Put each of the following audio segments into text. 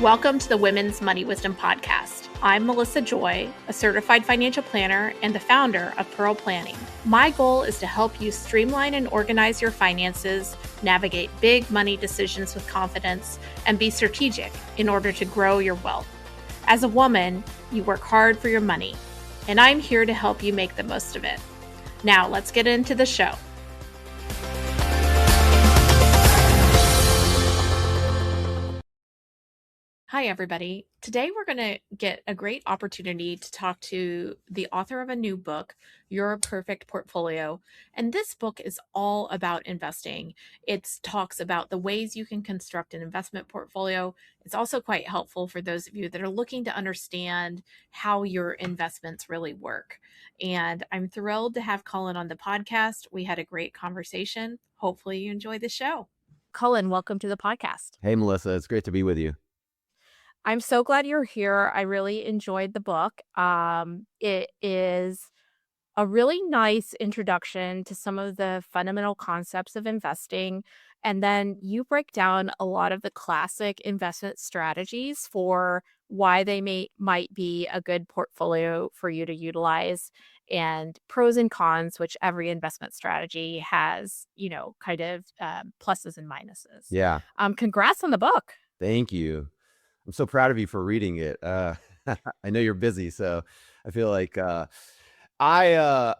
Welcome to the Women's Money Wisdom Podcast. I'm Melissa Joy, a certified financial planner and the founder of Pearl Planning. My goal is to help you streamline and organize your finances, navigate big money decisions with confidence, and be strategic in order to grow your wealth. As a woman, you work hard for your money, and I'm here to help you make the most of it. Now, let's get into the show. Hi, everybody. Today, we're going to get a great opportunity to talk to the author of a new book, Your Perfect Portfolio. And this book is all about investing. It talks about the ways you can construct an investment portfolio. It's also quite helpful for those of you that are looking to understand how your investments really work. And I'm thrilled to have Cullen on the podcast. We had a great conversation. Hopefully, you enjoy the show. Cullen, welcome to the podcast. Hey, Melissa. It's great to be with you. I'm so glad you're here. I really enjoyed the book. It is a really nice introduction to some of the fundamental concepts of investing. And then you break down a lot of the classic investment strategies for why they might be a good portfolio for you to utilize, and pros and cons, which every investment strategy has, kind of pluses and minuses. Yeah. Congrats on the book. Thank you. I'm so proud of you for reading it. I know you're busy, so I feel like I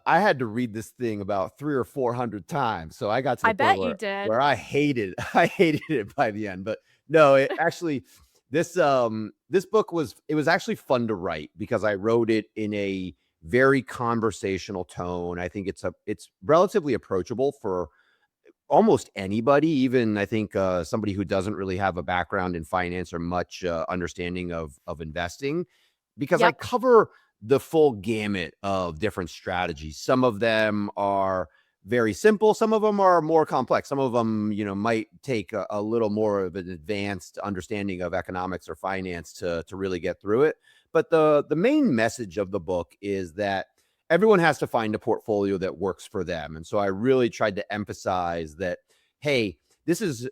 had to read this thing about 300 or 400 times. So I got to the bet point you did. where I hated it by the end. But no, it actually this book was actually fun to write because I wrote it in a very conversational tone. I think it's relatively approachable for almost anybody, even I think somebody who doesn't really have a background in finance or much understanding of investing, because I cover the full gamut of different strategies. Some of them are very simple. Some of them are more complex. Some of them, might take a little more of an advanced understanding of economics or finance to really get through it. But the main message of the book is that everyone has to find a portfolio that works for them. And so I really tried to emphasize that, hey, this is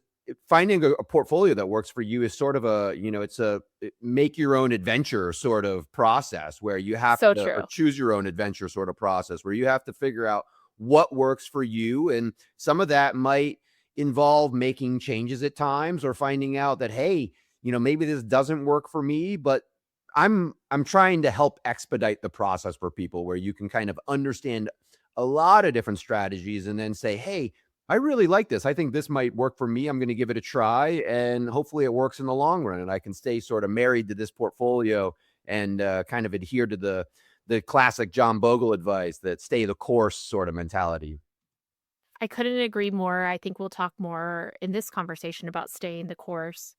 finding a portfolio that works for you is sort of it's a make your own adventure sort of process where you have to choose your own adventure sort of process where you have to figure out what works for you. And some of that might involve making changes at times or finding out that, hey, maybe this doesn't work for me, but I'm trying to help expedite the process for people where you can kind of understand a lot of different strategies and then say, hey, I really like this. I think this might work for me. I'm going to give it a try, and hopefully it works in the long run. And I can stay sort of married to this portfolio and kind of adhere to the classic John Bogle advice that stay the course sort of mentality. I couldn't agree more. I think we'll talk more in this conversation about staying the course.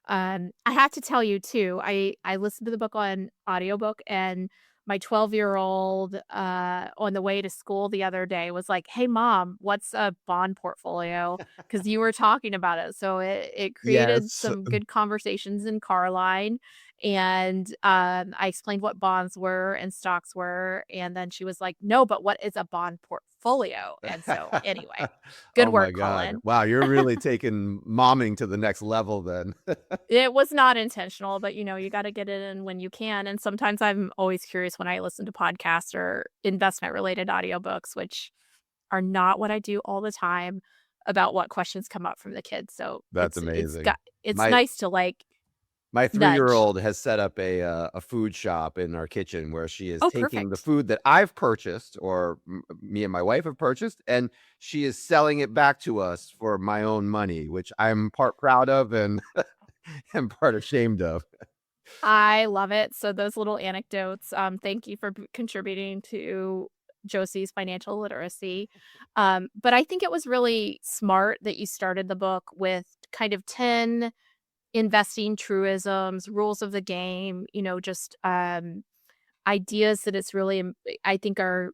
I have to tell you too, I listened to the book on audiobook, and my 12-year-old on the way to school the other day was like, "Hey mom, what's a bond portfolio?" Because you were talking about it. So it created some good conversations in car line. And I explained what bonds were and stocks were. And then she was like, "No, but what is a bond portfolio?" And so anyway, good work, Cullen. Wow, you're really taking momming to the next level then. It was not intentional, but you got to get it in when you can. And sometimes I'm always curious when I listen to podcasts or investment related audiobooks, which are not what I do all the time, about what questions come up from the kids. So that's amazing. It's nice to my 3-year-old has set up a food shop in our kitchen where she is taking the food that I've purchased or me and my wife have purchased, and she is selling it back to us for my own money, which I'm part proud of and and part ashamed of. I love it. So those little anecdotes, thank you for contributing to Josie's financial literacy. But I think it was really smart that you started the book with kind of 10 investing truisms, rules of the game, just ideas that it's really, I think, are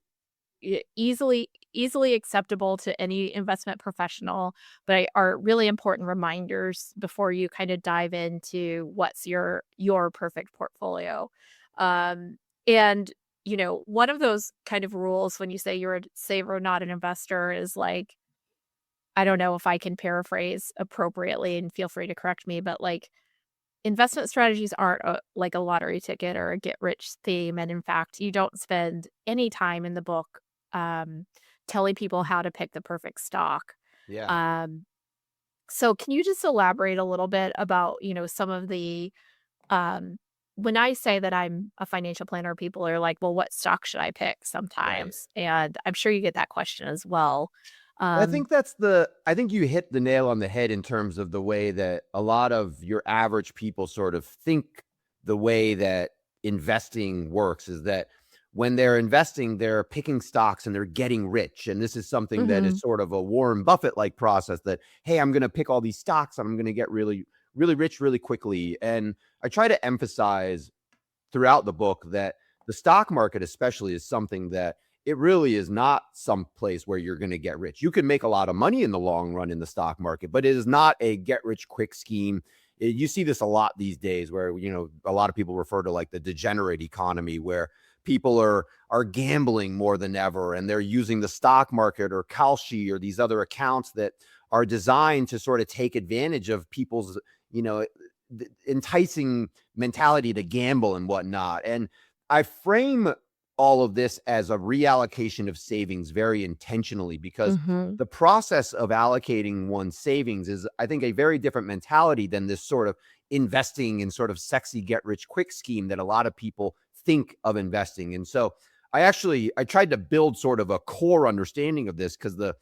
easily acceptable to any investment professional, but are really important reminders before you kind of dive into what's your perfect portfolio. And one of those kind of rules when you say you're a saver, not an investor, is like, I don't know if I can paraphrase appropriately, and feel free to correct me, but like, investment strategies aren't like a lottery ticket or a get rich theme. And in fact, you don't spend any time in the book um, telling people how to pick the perfect stock. Yeah. Um, so can you just elaborate a little bit about, some of the um, when I say that I'm a financial planner, people are like, "Well, what stock should I pick?" Right. sometimes, and I'm sure you get that question as well. I Um think I think you hit the nail on the head in terms of the way that a lot of your average people sort of think the way that investing works is that when they're investing, they're picking stocks and they're getting rich. And this is something that is Mhm, sort of a Warren Buffett like process that, hey, I'm going to pick all these stocks and I'm going to get really, really rich really quickly. And I try to emphasize throughout the book that the stock market especially is something that it really is not some place where you're going to get rich. You can make a lot of money in the long run in the stock market, but it is not a get rich quick scheme. You see this a lot these days where, a lot of people refer to like the degenerate economy where people are gambling more than ever and they're using the stock market or Kalshi or these other accounts that are designed to sort of take advantage of people's, you know, enticing mentality to gamble and whatnot. And I frame all of this as a reallocation of savings very intentionally because mhm. the process of allocating one's savings is, I think, a very different mentality than this sort of investing in sort of sexy get rich quick scheme that a lot of people think of investing. And so I tried to build sort of a core understanding of this because the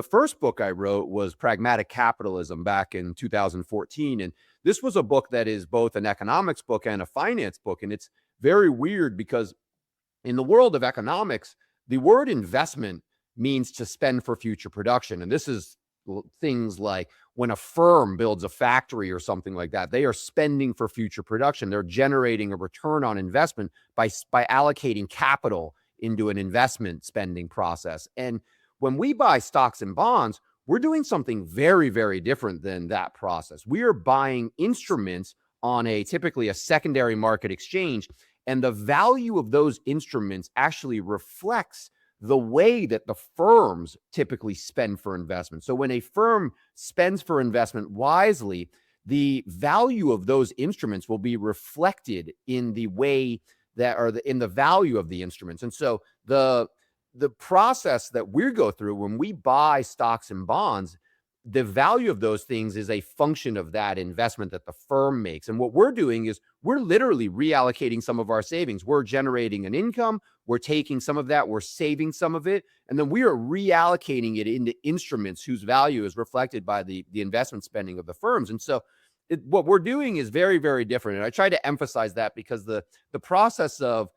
first book I wrote was Pragmatic Capitalism back in 2014. And this was a book that is both an economics book and a finance book. And it's very weird because in the world of economics, the word investment means to spend for future production. And this is things like when a firm builds a factory or something like that, they are spending for future production. They're generating a return on investment by allocating capital into an investment spending process. And when we buy stocks and bonds, we're doing something very, very different than that process. We are buying instruments on a typically a secondary market exchange, and the value of those instruments actually reflects the way that the firms typically spend for investment. So when a firm spends for investment wisely, the value of those instruments will be reflected in the way that or in the value of the instruments. And so the process that we go through when we buy stocks and bonds, the value of those things is a function of that investment that the firm makes. And what we're doing is we're literally reallocating some of our savings. We're generating an income, we're taking some of that, we're saving some of it, and then we are reallocating it into instruments whose value is reflected by the investment spending of the firms. And so what we're doing is very, very different. And I try to emphasize that because the process of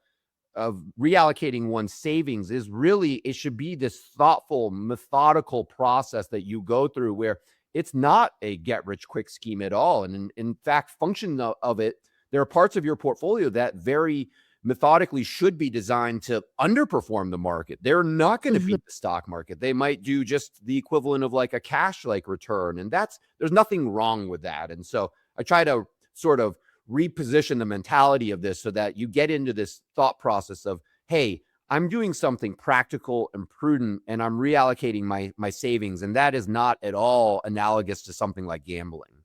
reallocating one's savings is really, it should be this thoughtful, methodical process that you go through where it's not a get rich quick scheme at all. And in fact, function of it, there are parts of your portfolio that very methodically should be designed to underperform the market. They're not going to Mhm. beat the stock market. They might do just the equivalent of like a cash like return. And there's nothing wrong with that. And so I try to sort of reposition the mentality of this so that you get into this thought process of, hey, I'm doing something practical and prudent and I'm reallocating my savings, and that is not at all analogous to something like gambling.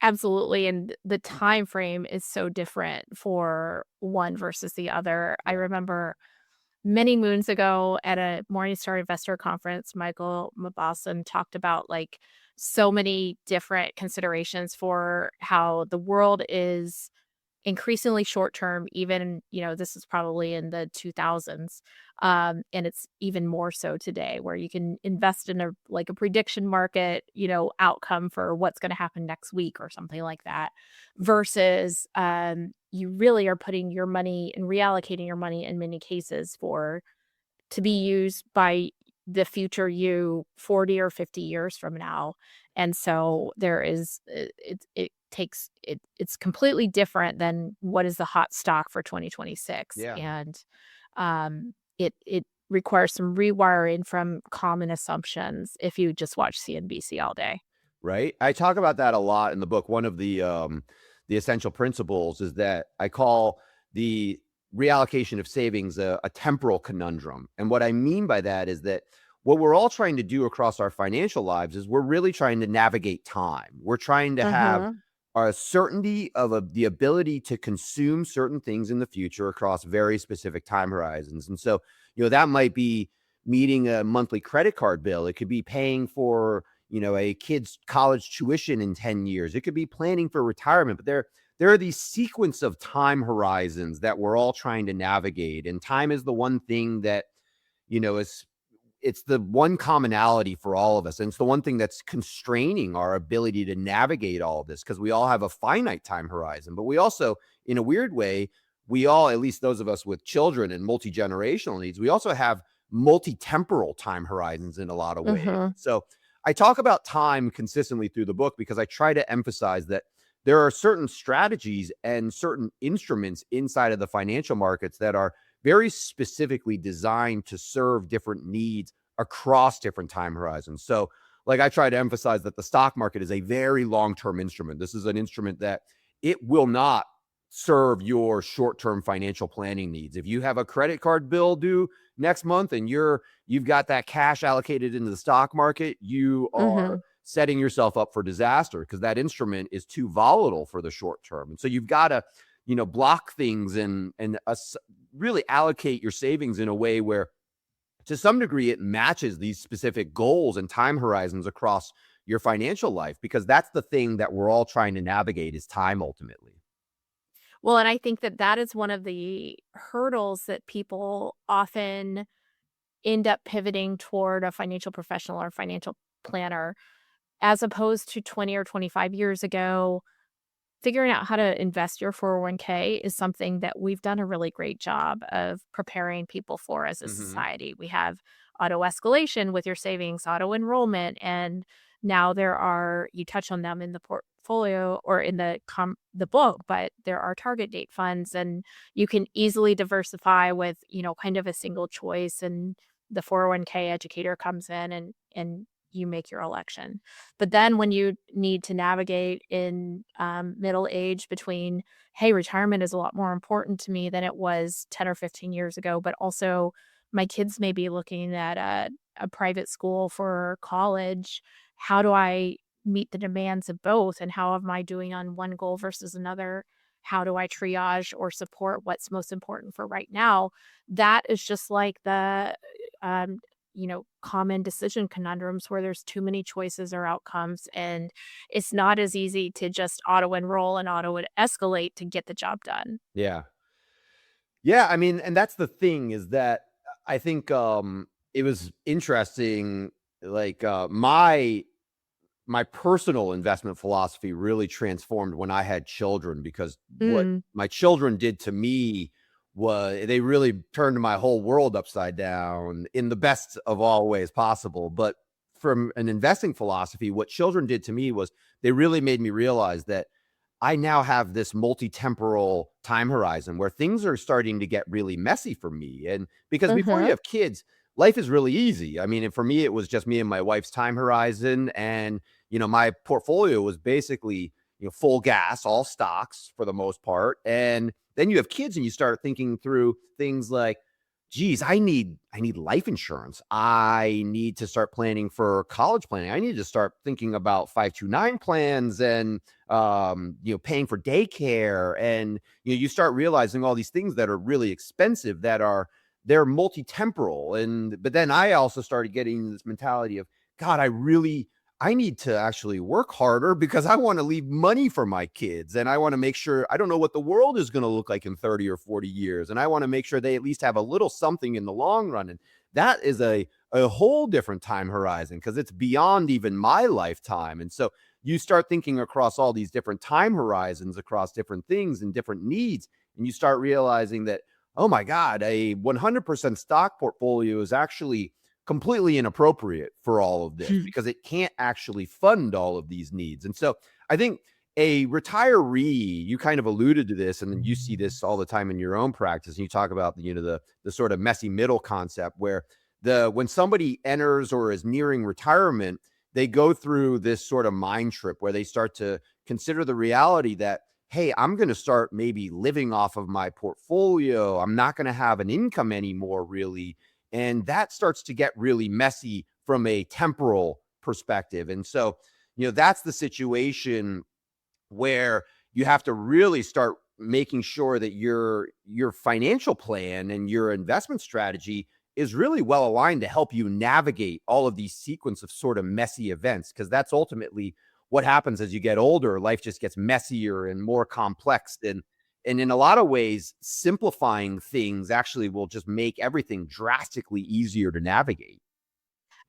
Absolutely, and the time frame is so different for one versus the other. I Yeah. remember many moons ago at a Morningstar investor conference, Michael Mabosson talked about, like, so many different considerations for how the world is increasingly short term, even, this is probably in the 2000s, and it's even more so today where you can invest in a prediction market, outcome for what's gonna happen next week or something like that, versus, you really are putting your money and reallocating your money in many cases for to be used by the future you 40 or 50 years from now. And so there is it takes it's completely different than what is the hot stock for 2026. Yeah. And it requires some rewiring from common assumptions if you just watch CNBC all day. Right? I talk about that a lot in the book. One of the essential principles is that I call the reallocation of savings a temporal conundrum. And what I mean by that is that what we're all trying to do across our financial lives is we're really trying to navigate time. We're trying to have Mhm. are a certainty of the ability to consume certain things in the future across very specific time horizons. And so, that might be meeting a monthly credit card bill. It could be paying for, a kid's college tuition in 10 years. It could be planning for retirement, but there are these sequence of time horizons that we're all trying to navigate. And time is the one thing that, is it's the one commonality for all of us. And it's the one thing that's constraining our ability to navigate all of this, because we all have a finite time horizon. But we also, in a weird way, we all, at least those of us with children and multi-generational needs, we also have multi-temporal time horizons in a lot of ways. Mhm. So I talk about time consistently through the book because I try to emphasize that there are certain strategies and certain instruments inside of the financial markets that are very specifically designed to serve different needs across different time horizons. So, like, I try to emphasize that the stock market is a very long-term instrument. This is an instrument that it will not serve your short-term financial planning needs. If you have a credit card bill due next month and you've got that cash allocated into the stock market, you are Mhm. setting yourself up for disaster, because that instrument is too volatile for the short term. And so you've got to, block things and really allocate your savings in a way where, to some degree, it matches these specific goals and time horizons across your financial life, because that's the thing that we're all trying to navigate, is time ultimately. Well, and I think that that is one of the hurdles that people often end up pivoting toward a financial professional or financial planner, as opposed to 20 or 25 years ago. Figuring out how to invest your 401k is something that we've done a really great job of preparing people for as a Hmm. society. We have auto escalation with your savings, auto enrollment, and now there are, you touch on them in the portfolio or in the book, but there are target date funds, and you can easily diversify with, kind of a single choice, and the 401k educator comes in and you make your election. But then when you need to navigate in, middle age between, "Hey, retirement is a lot more important to me than it was 10 or 15 years ago, but also my kids may be looking at a private school for college. How do I meet the demands of both, and how am I doing on one goal versus another? How do I triage or support what's most important for right now?" That is just like the, um, common decision conundrums where there's too many choices or outcomes, and it's not as easy to just auto enroll and auto escalate to get the job done. Yeah. Yeah, I mean, and that's the thing, is that I think it was interesting, like, my personal investment philosophy really transformed when I had children, because what Mm, my children did to me was they really turned my whole world upside down in the best of all ways possible. But from an investing philosophy, what children did to me was they really made me realize that I now have this multi-temporal time horizon where things are starting to get really messy for me. And because before you mhm, have kids, life is really easy. I mean, and for me, it was just me and my wife's time horizon. And, my portfolio was basically, full gas, all stocks for the most part. And then you have kids and you start thinking through things like, geez, I need life insurance. I need to start planning for college planning. I need to start thinking about 529 plans and paying for daycare. And you start realizing all these things that are really expensive, that are they're multi-temporal. And but then I also started getting this mentality of, God, I need to actually work harder, because I want to leave money for my kids. And I want to make sure, I don't know what the world is going to look like in 30 or 40 years. And I want to make sure they at least have a little something in the long run. And that is a whole different time horizon, because it's beyond even my lifetime. And so you start thinking across all these different time horizons, across different things and different needs. And you start realizing that, oh my God, a 100% stock portfolio is actually completely inappropriate for all of this, because it can't actually fund all of these needs. And so I think a retiree, you kind of alluded to this, and then you see this all the time in your own practice. And you talk about the sort of messy middle concept, where when somebody enters or is nearing retirement, they go through this sort of mind trip where they start to consider the reality that, hey, I'm going to start maybe living off of my portfolio. I'm not going to have an income anymore, really. And that starts to get really messy from a temporal perspective. And so, that's the situation where you have to really start making sure that your financial plan and your investment strategy is really well aligned to help you navigate all of these sequence of sort of messy events, because that's ultimately what happens as you get older. Life just gets messier and more complex, and in a lot of ways simplifying things actually will just make everything drastically easier to navigate.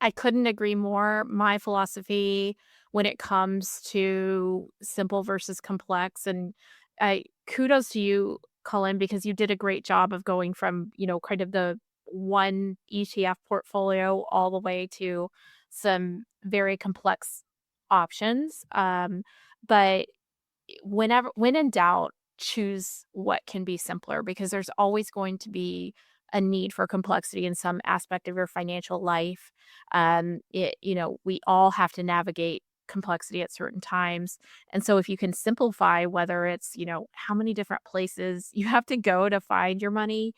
I couldn't agree more. My philosophy when it comes to simple versus complex, and I kudos to you, Cullen, because you did a great job of going from, kind of the one ETF portfolio all the way to some very complex options. But when in doubt, choose what can be simpler, because there's always going to be a need for complexity in some aspect of your financial life. We all have to navigate complexity at certain times. And so if you can simplify, whether it's, how many different places you have to go to find your money,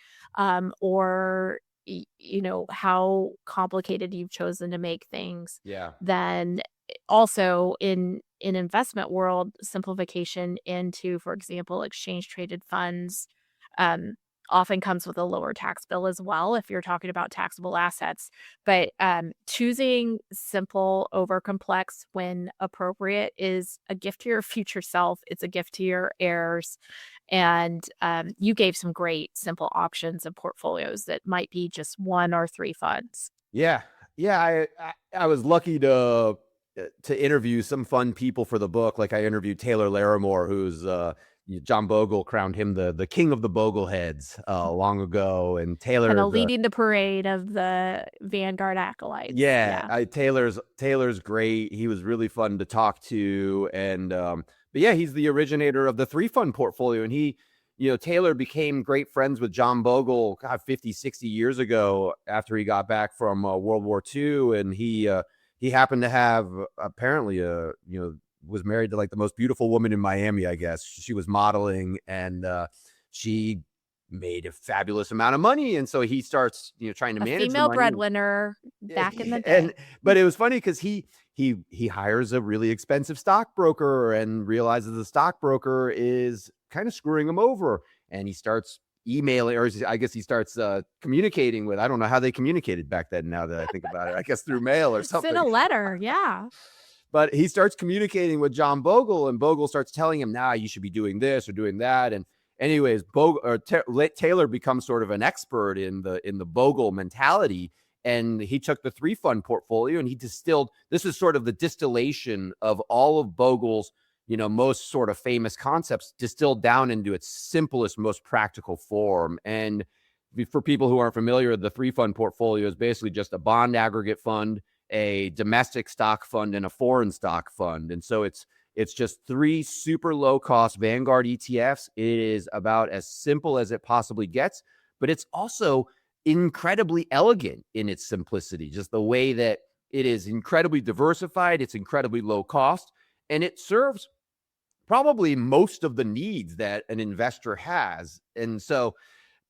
or how complicated you've chosen to make things, Yeah. then also in investment world, simplification into, for example, exchange traded funds, um, often comes with a lower tax bill as well if you're talking about taxable assets. But choosing simple over complex when appropriate is a gift to your future self. It's a gift to your heirs. And you gave some great simple options of portfolios that might be just one or three funds. Yeah. Yeah, I was lucky to interview some fun people for the book. Like, I interviewed Taylor Larimore, who's John Bogle crowned him the king of the Bogleheads long ago, and Kind Taylor of is a leading the parade of the Vanguard acolytes. yeah, Yeah. Taylor's great. He was really fun to talk to, and but yeah, he's the originator of the three fund portfolio, and Taylor became great friends with John Bogle, God, 50, 60 years ago after he got back from World War II, and he happened to have apparently was married to like the most beautiful woman in Miami, I guess. She was modeling, and she made a fabulous amount of money, and so he starts trying to A manage the female money. breadwinner back in the And day. but it was funny because he hires a really expensive stockbroker and realizes the stockbroker is kind of screwing him over, and he starts emailing, or I guess he starts communicating with, I don't know how they communicated back then, now that I think about it, I guess through mail or Sent something. a letter, yeah. But he starts communicating with John Bogle, and Bogle starts telling him, "Nah, you should be doing this or doing that." And anyways, Taylor becomes sort of an expert in the Bogle mentality, and he took the three fund portfolio and he distilled. This is sort of the distillation of all of Bogle's most sort of famous concepts, distilled down into its simplest, most practical form. And for people who aren't familiar, the three fund portfolio is basically just a bond aggregate fund, a domestic stock fund, and a foreign stock fund. And so it's just three super low cost Vanguard ETFs. It is about as simple as it possibly gets, but it's also incredibly elegant in its simplicity, just the way that it is incredibly diversified, it's incredibly low cost, and it serves probably most of the needs that an investor has. And so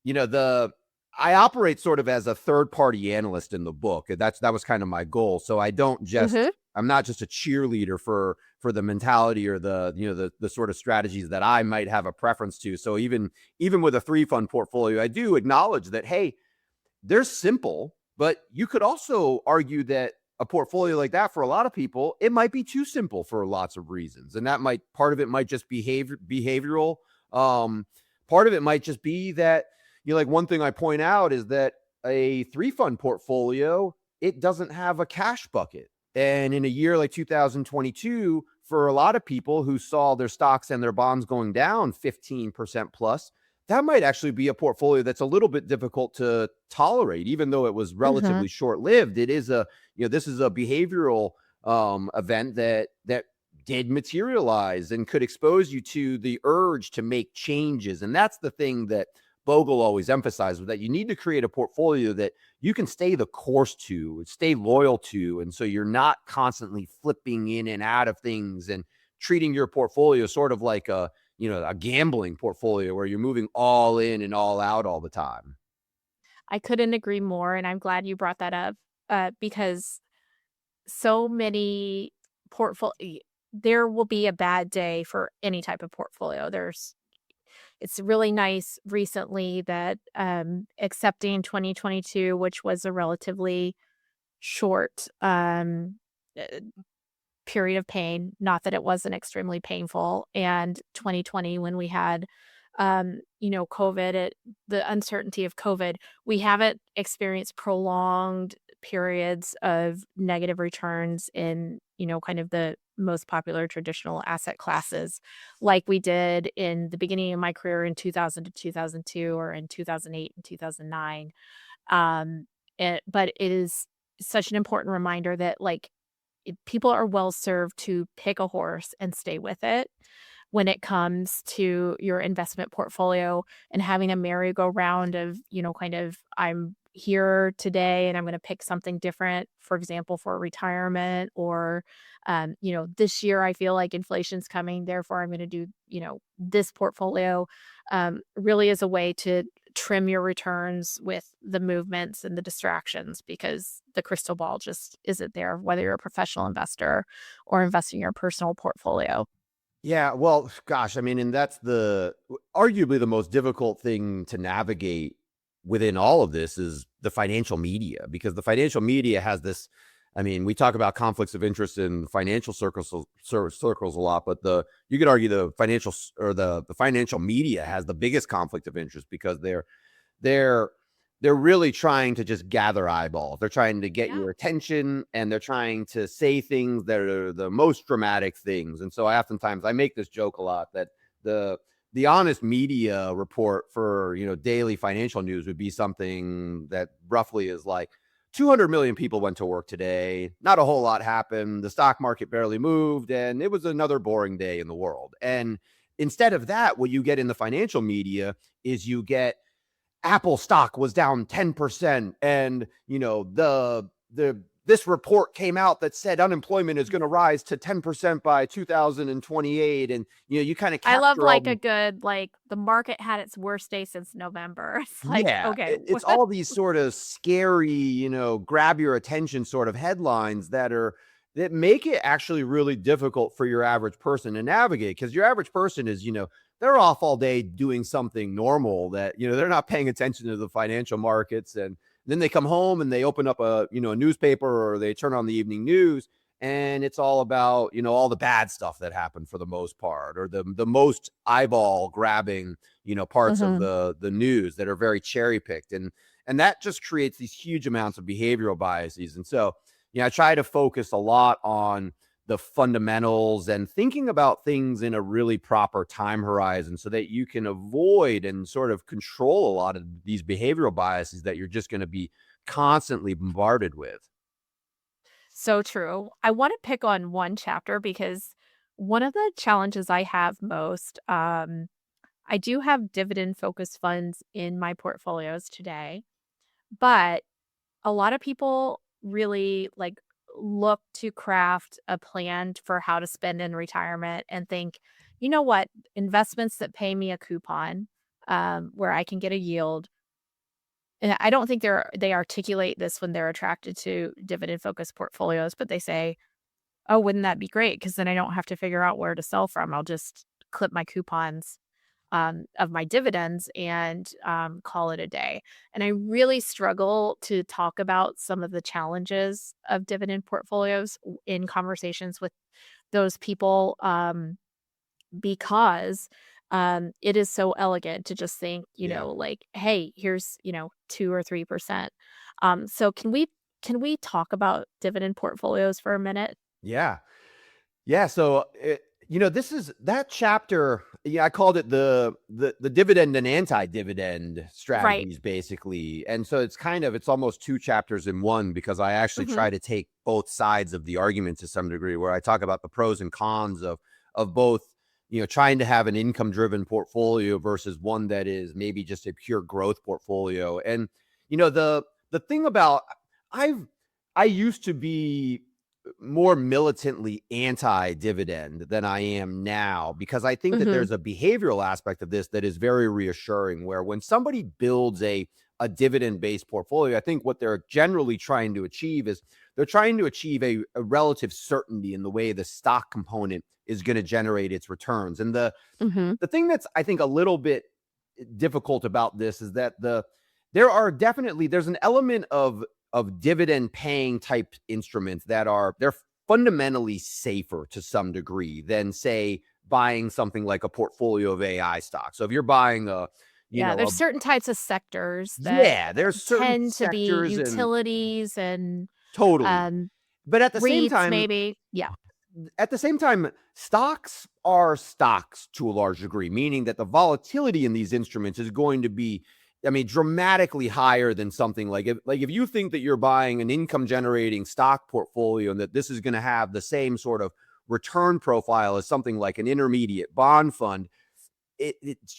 the I operate sort of as a third party analyst in the book. That was kind of my goal. So Mhm. I'm not just a cheerleader for the mentality or the sort of strategies that I might have a preference to. So even with a three fund portfolio, I do acknowledge that, hey, they're simple, but you could also argue that a portfolio like that, for a lot of people, it might be too simple for lots of reasons. And that might, part of it might just behavioral. Um, Part of it might just be that, like, one thing I point out is that a three fund portfolio, it doesn't have a cash bucket. And in a year like 2022, for a lot of people who saw their stocks and their bonds going down 15% plus, that might actually be a portfolio that's a little bit difficult to tolerate, even though it was Mhm. relatively short lived. It is this is a behavioral event that did materialize and could expose you to the urge to make changes. And that's the thing that Bogle always emphasized, that you need to create a portfolio that you can stay the course to, stay loyal to. And so you're not constantly flipping in and out of things and treating your portfolio sort of like a gambling portfolio where you're moving all in and all out all the time. I couldn't agree more, and I'm glad you brought that up, because so many portfolio. there will be a bad day for any type of portfolio. It's really nice recently that, accepting 2022, which was a relatively short, uh, period of pain, not that it wasn't extremely painful, and 2020 when we had, COVID, the uncertainty of COVID, we haven't experienced prolonged periods of negative returns in, kind of the most popular traditional asset classes like we did in the beginning of my career in 2000 to 2002 or in 2008 and 2009. Um, but it is such an important reminder that, like, people are well served to pick a horse and stay with it when it comes to your investment portfolio and having a merry-go-round of, kind of, I'm here today and I'm going to pick something different, for example, for retirement or, this year I feel like inflation's coming, therefore I'm going to do, this portfolio really is a way to trim your returns with the movements and the distractions because the crystal ball just isn't there, whether you're a professional investor or investing in your personal portfolio. Yeah, well, gosh, I mean, and that's arguably the most difficult thing to navigate within all of this is the financial media, because the financial media has this. I mean, we talk about conflicts of interest in financial circles a lot, but you could argue the the financial media has the biggest conflict of interest because they're they're really trying to just gather eyeballs. They're trying to get Yeah. your attention, and they're trying to say things that are the most dramatic things. And so I make this joke a lot that the the honest media report for, daily financial news would be something that roughly is like 200 million people went to work today. Not a whole lot happened. The stock market barely moved, and it was another boring day in the world. And instead of that, what you get in the financial media is you get Apple stock was down 10%, and the this report came out that said unemployment is going to rise to 10% by 2028, and you kind of I love, capture all like, a the. good, like, the market had its worst day since November. It's like, Yeah, okay, it's all these sort of scary, grab your attention sort of headlines that make it actually really difficult for your average person to navigate, because your average person is, they're off all day doing something normal that, they're not paying attention to the financial markets. And then they come home and they open up a newspaper, or they turn on the evening news, and it's all about, all the bad stuff that happened for the most part, or the most eyeball grabbing, parts of Mhm. the news that are very cherry picked. And that just creates these huge amounts of behavioral biases. And so, I try to focus a lot on the fundamentals and thinking about things in a really proper time horizon so that you can avoid and sort of control a lot of these behavioral biases that you're just going to be constantly bombarded with. So true. I wanna pick on one chapter because one of the challenges I have most, I do have dividend-focused funds in my portfolios today, but a lot of people really, like, look to craft a plan for how to spend in retirement and think, "You know what? Investments that pay me a coupon, where I can get a yield." And I don't think they articulate this when they're attracted to dividend-focused portfolios, but they say, "Oh, wouldn't that be great? Because then I don't have to figure out where to sell from. I'll just clip my coupons, of my dividends and, call it a day." And I really struggle to talk about some of the challenges of dividend portfolios in conversations with those people, because, it is so elegant to just think, Yeah. like, "Hey, here's, 2 or 3%." So can we talk about dividend portfolios for a minute? Yeah. Yeah, so this is that chapter. Yeah, I called it the dividend and anti-dividend Right. strategies, basically. And so it's almost two chapters in one, because I actually Mhm. try to take both sides of the argument to some degree, where I talk about the pros and cons of both, trying to have an income-driven portfolio versus one that is maybe just a pure growth portfolio. And the thing about I've I used to be more militantly anti-dividend than I am now, because I think that Mhm. there's a behavioral aspect of this that is very reassuring, where when somebody builds a a dividend-based portfolio, I think what they're generally trying to achieve is they're trying to achieve a relative certainty in the way the stock component is going to generate its returns. And Mhm. the thing that's, I think, a little bit difficult about this is that there's an element of dividend paying type instruments that they're fundamentally safer to some degree than, say, buying something like a portfolio of AI stocks. So if you're buying Yeah, a there's certain types of sectors that yeah, there's certain tend to be sectors and utilities and, totally. um, But REITs maybe. Yeah. at the same time, stocks are stocks to a large degree, meaning that the volatility in these instruments is going to be, I mean, dramatically higher than something like if you think that you're buying an income generating stock portfolio and that this is going to have the same sort of return profile as something like an intermediate bond fund, it's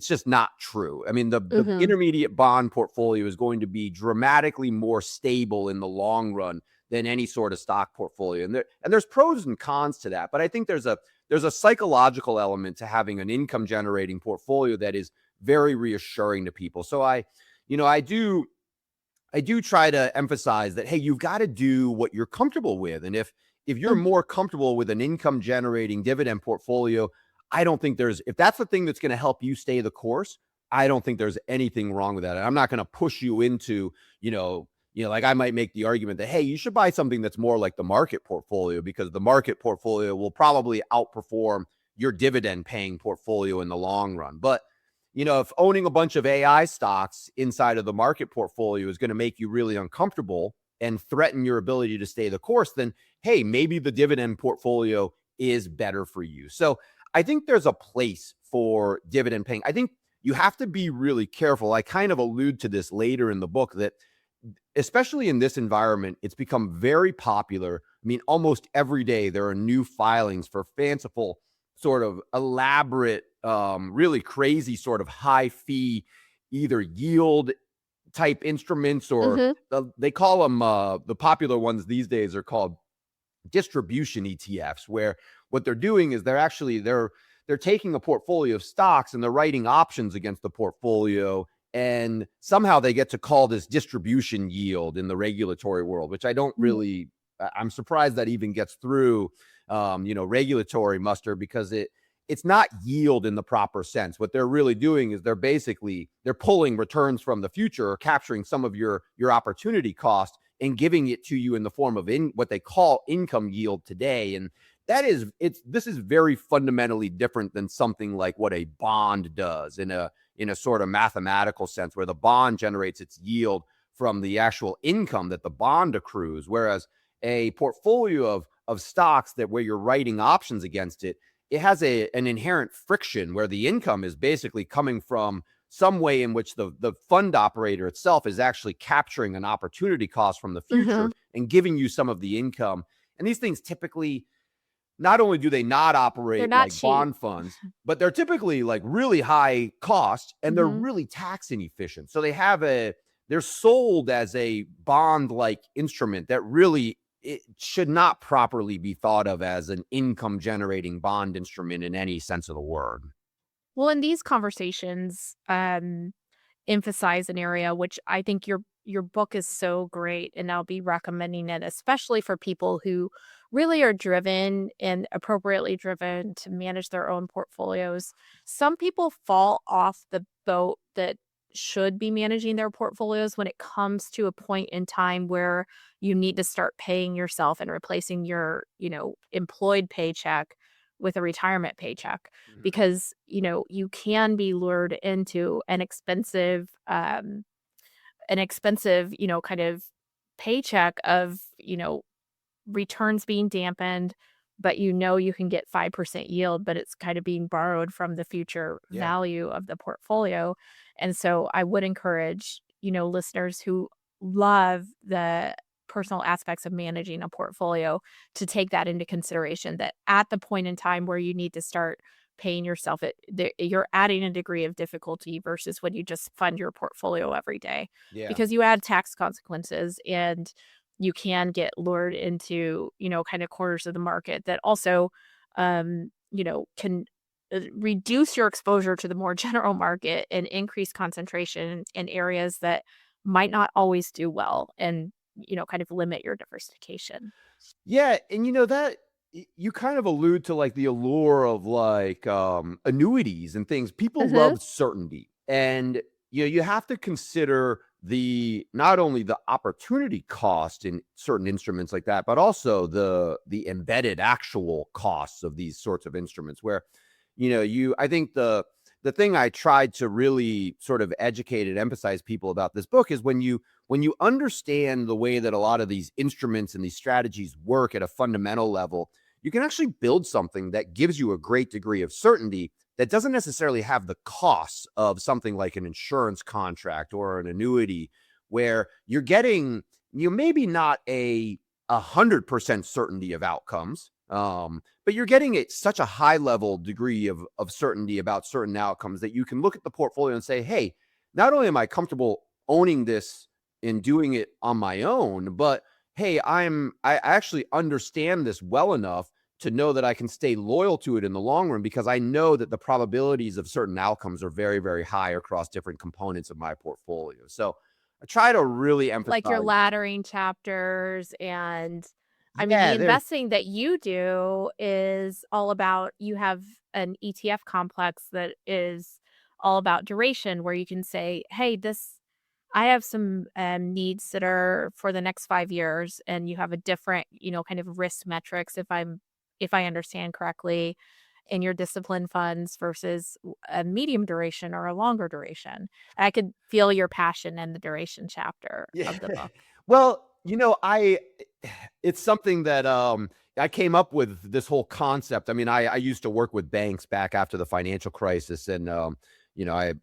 just not true. I mean, the Mhm. intermediate bond portfolio is going to be dramatically more stable in the long run than any sort of stock portfolio. And there's pros and cons to that, but I think there's a psychological element to having an income generating portfolio that is very reassuring to people. So I do try to emphasize that, hey, you've got to do what you're comfortable with. And if you're Mhm. more comfortable with an income generating dividend portfolio, I don't think if that's the thing that's going to help you stay the course, I don't think there's anything wrong with that. And I'm not going to push you into, like I might make the argument that, hey, you should buy something that's more like the market portfolio because the market portfolio will probably outperform your dividend paying portfolio in the long run. But if owning a bunch of AI stocks inside of the market portfolio is going to make you really uncomfortable and threaten your ability to stay the course, then hey, maybe the dividend portfolio is better for you. So I think there's a place for dividend paying. I think you have to be really careful. I kind of allude to this later in the book that, especially in this environment, it's become very popular. I mean, almost every day there are new filings for fanciful, sort of elaborate, really crazy, sort of high fee, either yield type instruments or Mhm. they call them the popular ones these days are called distribution ETFs, where what they're doing is they're taking a portfolio of stocks and they're writing options against the portfolio, and somehow they get to call this distribution yield in the regulatory world, which I don't Mhm. really. I'm surprised that even gets through, regulatory muster because it's not yield in the proper sense. What they're really doing is they're pulling returns from the future or capturing some of your opportunity cost and giving it to you in the form of what they call income yield today. And this is very fundamentally different than something like what a bond does in a sort of mathematical sense, where the bond generates its yield from the actual income that the bond accrues, whereas a portfolio of stocks that where you're writing options against it has an inherent friction where the income is basically coming from some way in which the fund operator itself is actually capturing an opportunity cost from the future Mhm. and giving you some of the income. And these things typically, not only do they not They're operate not like cheap. bond funds, but they're typically like really high cost and they're Mhm. really tax inefficient. So they're sold as a bond like instrument that really it should not properly be thought of as an income generating bond instrument in any sense of the word. Well, in these conversations, emphasize an area which I think your book is so great, and I'll be recommending it, especially for people who really are driven and appropriately driven to manage their own portfolios. Some people fall off the boat that should be managing their portfolios when it comes to a point in time where you need to start paying yourself and replacing your, employed paycheck with a retirement paycheck Mhm. because, you can be lured into an expensive, kind of paycheck of, returns being dampened, but you can get 5% yield, but it's kind of being borrowed from the future Yeah. value of the portfolio. And so I would encourage, listeners who love the personal aspects of managing a portfolio to take that into consideration that at the point in time where you need to start paying yourself you're adding a degree of difficulty versus when you just fund your portfolio every day Yeah. because you add tax consequences and you can get lured into, kind of corners of the market that also, can reduce your exposure to the more general market and increase concentration in areas that might not always do well and, kind of limit your diversification. Yeah, and that you kind of allude to like the allure of like annuities and things. People Mhm. love certainty. And you have to consider the not only the opportunity cost in certain instruments like that, but also the embedded actual costs of these sorts of instruments where you I think the thing I tried to really sort of educate and emphasize people about this book is when you understand the way that a lot of these instruments and these strategies work at a fundamental level, you can actually build something that gives you a great degree of certainty that doesn't necessarily have the costs of something like an insurance contract or an annuity, where you're getting maybe not 100% certainty of outcomes, but you're getting it such a high level degree of certainty about certain outcomes that you can look at the portfolio and say, hey, not only am I comfortable owning this and doing it on my own, but hey, I actually understand this well enough to know that I can stay loyal to it in the long run because I know that the probabilities of certain outcomes are very, very high across different components of my portfolio. So I try to really Like your emphasize, laddering chapters and I mean, the yeah, there's investing that you do is all about you have an ETF complex that is all about duration where you can say, "Hey, this I have some, needs that are for the next 5 years," and you have a different, kind of risk metrics if I understand correctly, in your discipline funds versus a medium duration or a longer duration. I could feel your passion in the duration chapter yeah. of the book. Well, I it's something that I came up with this whole concept. I mean, I used to work with banks back after the financial crisis, and I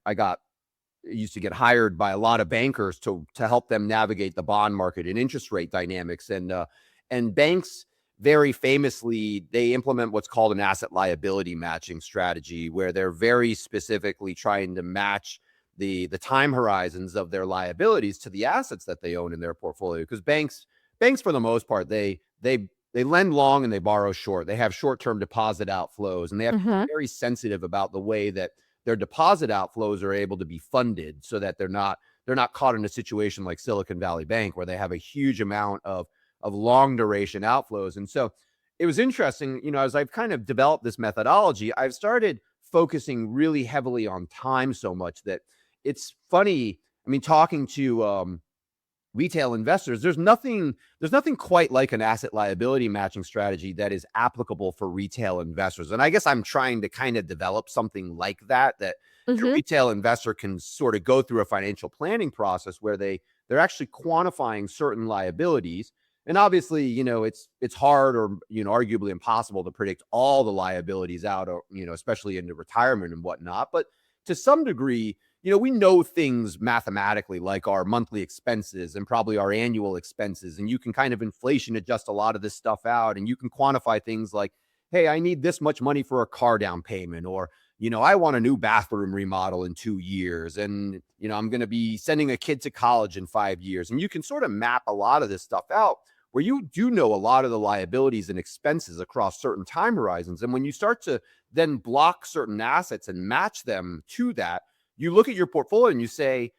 used to get hired by a lot of bankers to help them navigate the bond market and interest rate dynamics, and banks very famously, they implement what's called an asset liability matching strategy where they're very specifically trying to match the time horizons of their liabilities to the assets that they own in their portfolio, because banks for the most part, they lend long and they borrow short. They have short-term deposit outflows, and they have to Mhm. be very sensitive about the way that their deposit outflows are able to be funded so that they're not caught in a situation like Silicon Valley Bank where they have a huge amount of long duration outflows. And so it was interesting, as I've kind of developed this methodology, I've started focusing really heavily on time so much that it's funny. I mean, talking to retail investors, there's nothing quite like an asset liability matching strategy that is applicable for retail investors. And I guess I'm trying to kind of develop something like that a Mhm. retail investor can sort of go through a financial planning process where they're actually quantifying certain liabilities. And obviously, it's hard or arguably impossible to predict all the liabilities out, or especially into retirement and whatnot. But to some degree, we know things mathematically like our monthly expenses and probably our annual expenses. And you can kind of inflation adjust a lot of this stuff out. And you can quantify things like, hey, I need this much money for a car down payment, or, I want a new bathroom remodel in 2 years. And, I'm going to be sending a kid to college in 5 years. And you can sort of map a lot of this stuff out where you do know a lot of the liabilities and expenses across certain time horizons. And when you start to then block certain assets and match them to that, you look at your portfolio and you say,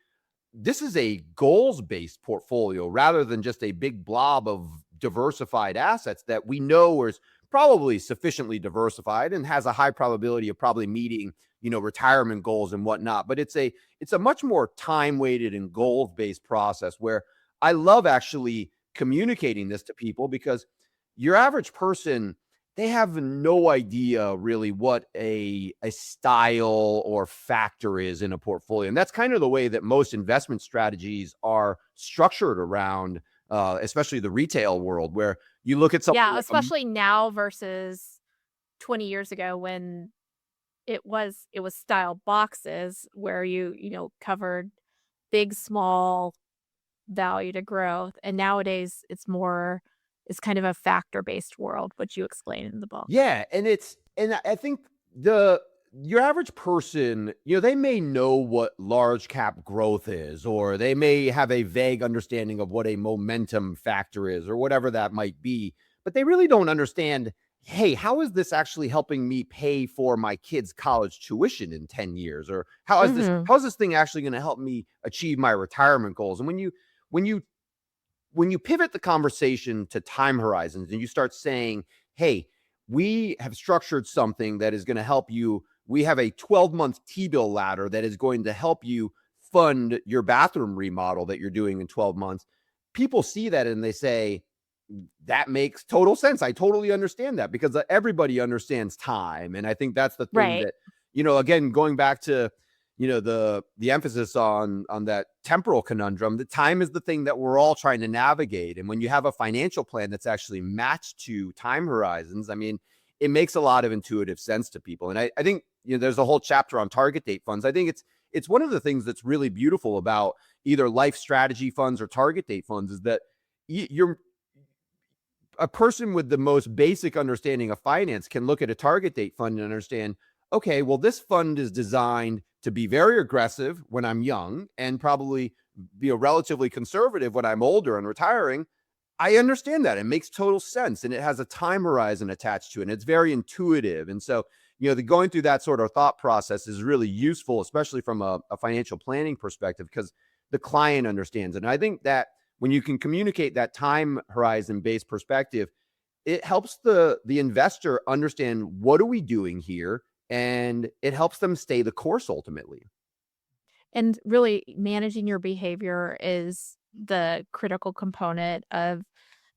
this is a goals based portfolio rather than just a big blob of diversified assets that we know is probably sufficiently diversified and has a high probability of probably meeting retirement goals and whatnot. But it's a much more time weighted and goals based process where I love actually communicating this to people, because your average person, they have no idea really what a style or factor is in a portfolio. And that's kind of the way that most investment strategies are structured around, especially the retail world, where you look at something Yeah, like a especially now versus 20 years ago when it was style boxes where covered big, small, value to growth, and nowadays it's kind of a factor-based world, which you explain in the book. yeah, and I think the your average person, they may know what large cap growth is, or they may have a vague understanding of what a momentum factor is, or whatever that might be, but they really don't understand hey, how is this actually helping me pay for my kids' college tuition in 10 years? Or how is this Mhm. how is this thing actually going to help me achieve my retirement goals? And when you when you pivot the conversation to time horizons and you start saying, hey, we have structured something that is going to help you. We have a 12-month T-bill ladder that is going to help you fund your bathroom remodel that you're doing in 12 months. People see that and they say, that makes total sense. I totally understand that because everybody understands time. And I think that's the thing Right. that, again, going back to, the emphasis on that temporal conundrum, the time is the thing that we're all trying to navigate. And when you have a financial plan that's actually matched to time horizons, I mean, it makes a lot of intuitive sense to people. And I think, there's a whole chapter on target date funds. I think it's one of the things that's really beautiful about either life strategy funds or target date funds is that you're a person with the most basic understanding of finance can look at a target date fund and understand, okay, well, this fund is designed to be very aggressive when I'm young and probably be a relatively conservative when I'm older and retiring. I understand that. It makes total sense. And it has a time horizon attached to it. And it's very intuitive. And so, going through that sort of thought process is really useful, especially from a financial planning perspective, because the client understands it. And I think that when you can communicate that time horizon based perspective, it helps the investor understand what are we doing here, and it helps them stay the course ultimately. And really managing your behavior is the critical component of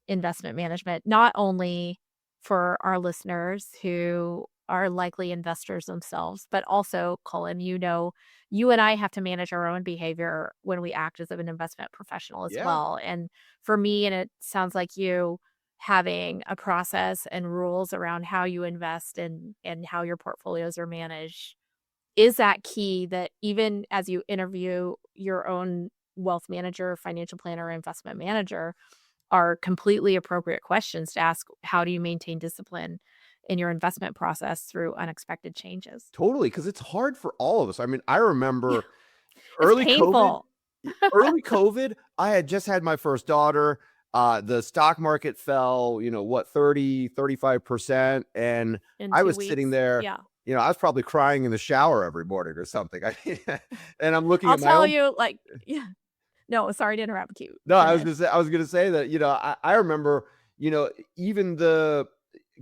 investment management, not only for our listeners who are likely investors themselves, but also, Cullen, you and I have to manage our own behavior when we act as an investment professional as Yeah, well. And for me, and it sounds like you, having a process and rules around how you invest and how your portfolios are managed is that key that even as you interview your own wealth manager, financial planner, investment manager, are completely appropriate questions to ask. How do you maintain discipline in your investment process through unexpected changes? totally. Because it's hard for all of us. I mean, I Yeah, remember it's early COVID. painful. Early COVID, I had just had my first daughter. The stock market fell, 35%. And In I 2 was sitting weeks. there, Yeah. I was probably crying in the shower every morning or something. And I'm looking I'll at my tell own. you, like, yeah. No, sorry to interrupt you. No, Finish. I was gonna say that, I remember, even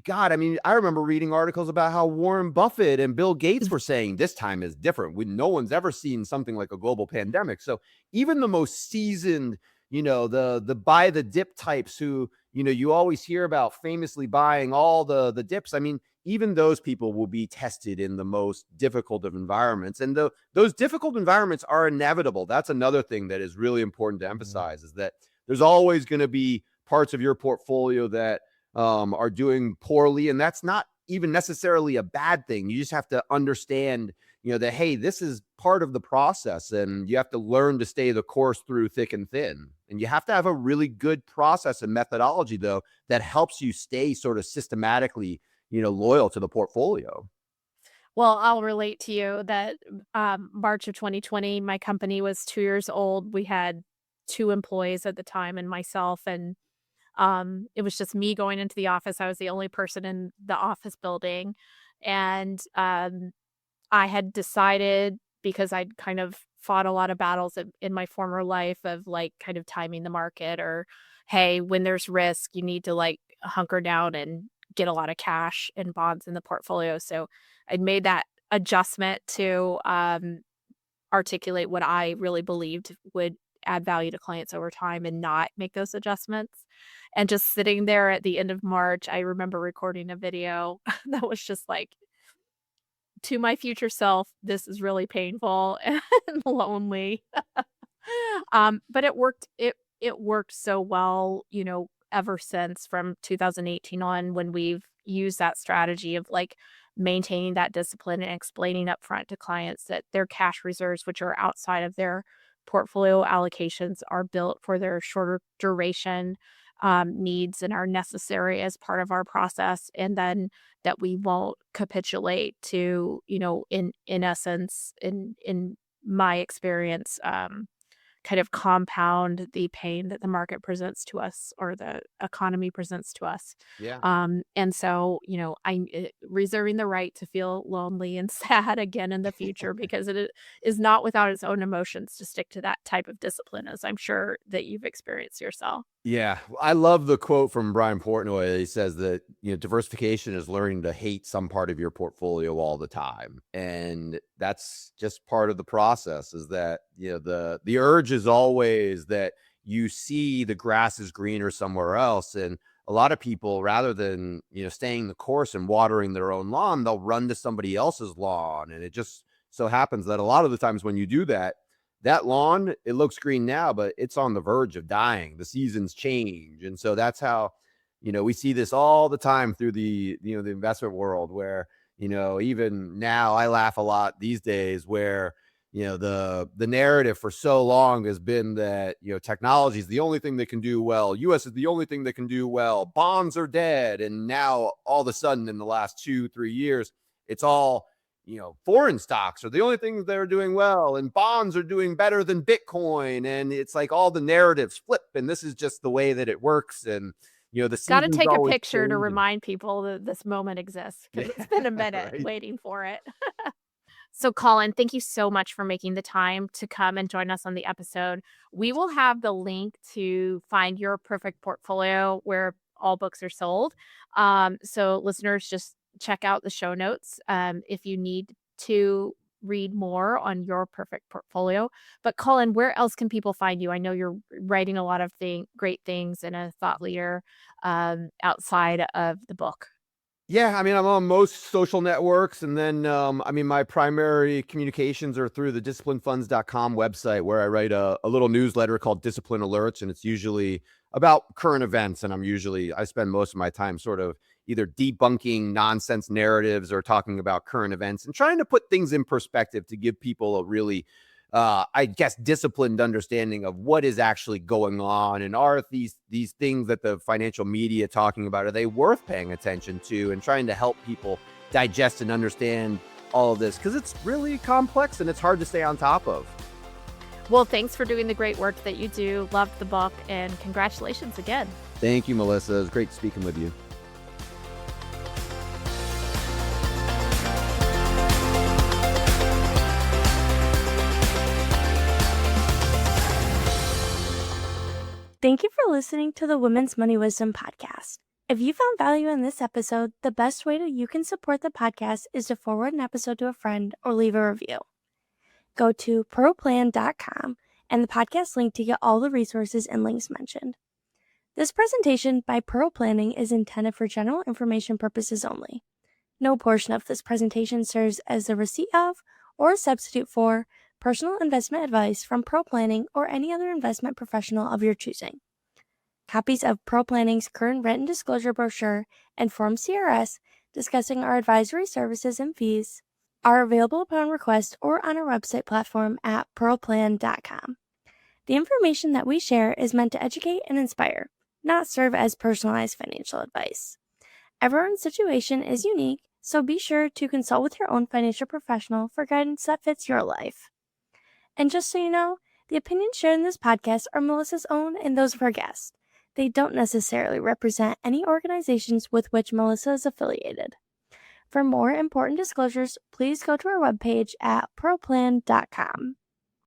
God, I mean, I remember reading articles about how Warren Buffett and Bill Gates were saying this time is different. No one's ever seen something like a global pandemic. So even the most seasoned, the buy the dip types who, you always hear about famously buying all the dips. I mean, even those people will be tested in the most difficult of environments. And those difficult environments are inevitable. That's another thing that is really important to emphasize is that there's always going to be parts of your portfolio that are doing poorly. And that's not even necessarily a bad thing. You just have to understand, that, hey, this is part of the process and you have to learn to stay the course through thick and thin. And you have to have a really good process and methodology, though, that helps you stay sort of systematically, loyal to the portfolio. Well, I'll relate to you that, March of 2020, my company was 2 years old. We had 2 employees at the time and myself, and, it was just me going into the office. I was the only person in the office building, and, I had decided, because I'd kind of fought a lot of battles in my former life of, like, kind of timing the market, or, "Hey, when there's risk, you need to, like, hunker down and get a lot of cash and bonds in the portfolio." So, I'd made that adjustment to, articulate what I really believed would add value to clients over time and not make those adjustments. And just sitting there at the end of March, I remember recording a video that was just like, to my future self, this is really painful and lonely. But it worked so well, ever since, from 2018 on, when we've used that strategy of, like, maintaining that discipline and explaining upfront to clients that their cash reserves, which are outside of their portfolio allocations, are built for their shorter duration, needs and are necessary as part of our process, and then that we won't capitulate to, in essence, in my experience, kind of compound the pain that the market presents to us or the economy presents to us. Yeah. And so, I'm reserving the right to feel lonely and sad again in the future because is not without its own emotions to stick to that type of discipline, as I'm sure that you've experienced yourself. Yeah, I love the quote from Brian Portnoy. He says that, diversification is learning to hate some part of your portfolio all the time. And that's just part of the process, is that, the urge is always that you see the grass is greener somewhere else. And a lot of people, rather than, staying the course and watering their own lawn, they'll run to somebody else's lawn. And it just so happens that a lot of the times when you do that, that lawn, it looks green now, but it's on the verge of dying. The seasons change. And so that's how, we see this all the time through the investment world where, even now I laugh a lot these days where, the narrative for so long has been that, technology is the only thing that can do well. US is the only thing that can do well. Bonds are dead. And now all of a sudden in the last 2-3 years, it's all, foreign stocks are the only things that are doing well, and bonds are doing better than Bitcoin. And it's like all the narratives flip, and this is just the way that it works. And, the Gotta seasons take a always picture to changing. remind people that this moment exists because Yeah, it's been a minute right. waiting for it. So, Colin, thank you so much for making the time to come and join us on the episode. We will have the link to find your perfect portfolio where all books are sold. So, listeners, just check out the show notes if you need to read more on your perfect portfolio. But, Colin, where else can people find you? I know you're writing a lot of great things and a thought leader outside of the book. Yeah, I mean, I'm on most social networks, and then, my primary communications are through the disciplinefunds.com website, where I write a little newsletter called Discipline Alerts, and it's usually about current events. And I spend most of my time sort of either debunking nonsense narratives or talking about current events and trying to put things in perspective to give people a really, I guess, disciplined understanding of what is actually going on, and are these things that the financial media talking about, are they worth paying attention to, and trying to help people digest and understand all of this, because it's really complex and it's hard to stay on top of. Well, thanks for doing the great work that you do. Loved the book, and congratulations again. Thank you, Melissa. It was great speaking with you. Thank you for listening to the Women's Money Wisdom podcast. If you found value in this episode, the best way that you can support the podcast is to forward an episode to a friend or leave a review. Go to proplan.com and the podcast link to get all the resources and links mentioned. This presentation by Pearl Planning is intended for general information purposes only. No portion of this presentation serves as a receipt of or a substitute for personal investment advice from Pearl Planning or any other investment professional of your choosing. Copies of Pearl Planning's current written disclosure brochure and Form CRS discussing our advisory services and fees are available upon request or on our website platform at pearlplan.com. The information that we share is meant to educate and inspire, not serve as personalized financial advice. Everyone's situation is unique, so be sure to consult with your own financial professional for guidance that fits your life. And just so you know, the opinions shared in this podcast are Melissa's own and those of her guests. They don't necessarily represent any organizations with which Melissa is affiliated. For more important disclosures, please go to our webpage at pearlplan.com.